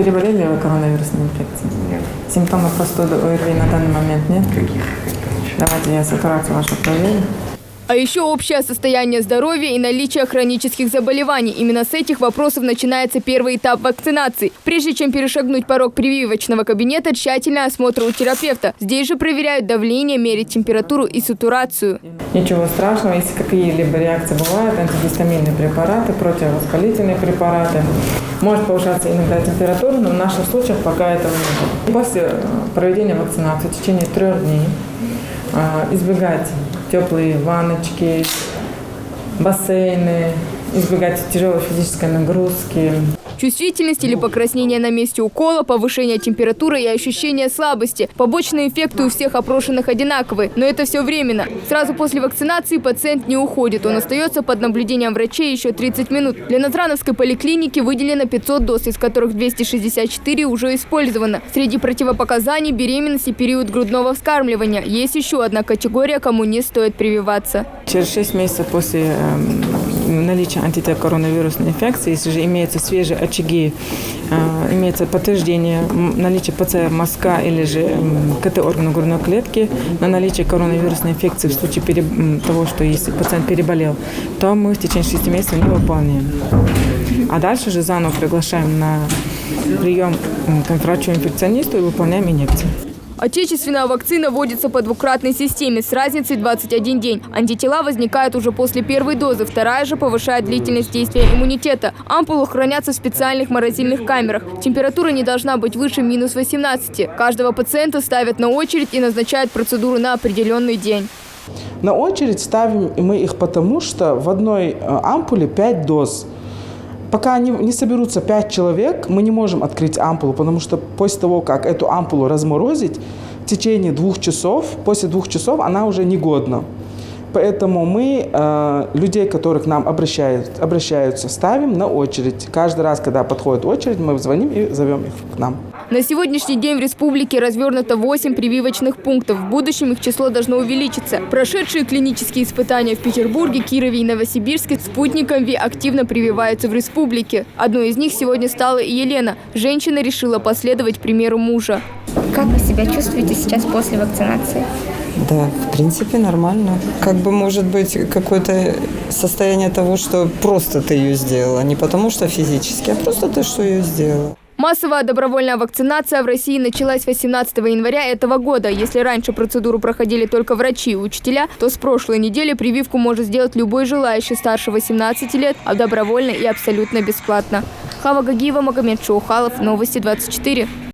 переболели ли вы коронавирусной инфекцией? Нет. Симптомы простуды ОРВИ на данный момент нет? Каких? Давайте я сатурацию вашу проверю. А еще общее состояние здоровья и наличие хронических заболеваний. Именно с этих вопросов начинается первый этап вакцинации. Прежде чем перешагнуть порог прививочного кабинета, тщательный осмотр у терапевта. Здесь же проверяют давление, меряют температуру и сатурацию. Ничего страшного, если какие-либо реакции бывают, антигистаминные препараты, противовоспалительные препараты. Может повышаться иногда температура, но в наших случаях пока этого не будет. После проведения вакцинации в течение 3 дней избегать теплые ванночки, бассейны, избегать тяжелой физической нагрузки. Чувствительность или покраснение на месте укола, повышение температуры и ощущение слабости. Побочные эффекты у всех опрошенных одинаковые, но это все временно. Сразу после вакцинации пациент не уходит. Он остается под наблюдением врачей еще 30 минут. Для Назрановской поликлиники выделено 500 доз, из которых 264 уже использовано. Среди противопоказаний – беременность и период грудного вскармливания. Есть еще одна категория, кому не стоит прививаться. Через 6 месяцев после наличия антител коронавирусной инфекции, если же имеются свежие очаги, имеется подтверждение наличия ПЦР-мазка или же КТ-органа грудной клетки на наличие коронавирусной инфекции в случае того, что если пациент переболел, то мы в течение 6 месяцев не выполняем. А дальше же заново приглашаем на прием к врачу-инфекционисту и выполняем инъекции. Отечественная вакцина вводится по двукратной системе с разницей 21 день. Антитела возникают уже после первой дозы, вторая же повышает длительность действия иммунитета. Ампулы хранятся в специальных морозильных камерах. Температура не должна быть выше минус 18. Каждого пациента ставят на очередь и назначают процедуру на определенный день. На очередь ставим мы их потому, что в одной ампуле 5 доз. Пока не соберутся 5 человек, мы не можем открыть ампулу, потому что после того, как эту ампулу разморозить, в течение 2 часов, после 2 часов она уже негодна. Поэтому мы людей, которые к нам обращаются, ставим на очередь. Каждый раз, когда подходит очередь, мы звоним и зовем их к нам. На сегодняшний день в республике развернуто 8 прививочных пунктов. В будущем их число должно увеличиться. Прошедшие клинические испытания в Петербурге, Кирове и Новосибирске спутником ВИ активно прививаются в республике. Одной из них сегодня стала и Елена. Женщина решила последовать примеру мужа. Как вы себя чувствуете сейчас после вакцинации? Да, в принципе, нормально. Как бы, может быть, какое-то состояние того, что просто ты ее сделала. Не потому что физически, а просто ты, что ее сделала. Массовая добровольная вакцинация в России началась 18 января этого года. Если раньше процедуру проходили только врачи и учителя, то с прошлой недели прививку может сделать любой желающий старше 18 лет, а добровольно и абсолютно бесплатно. Хава Гагиева, Магомед Шаухалов, Новости 24.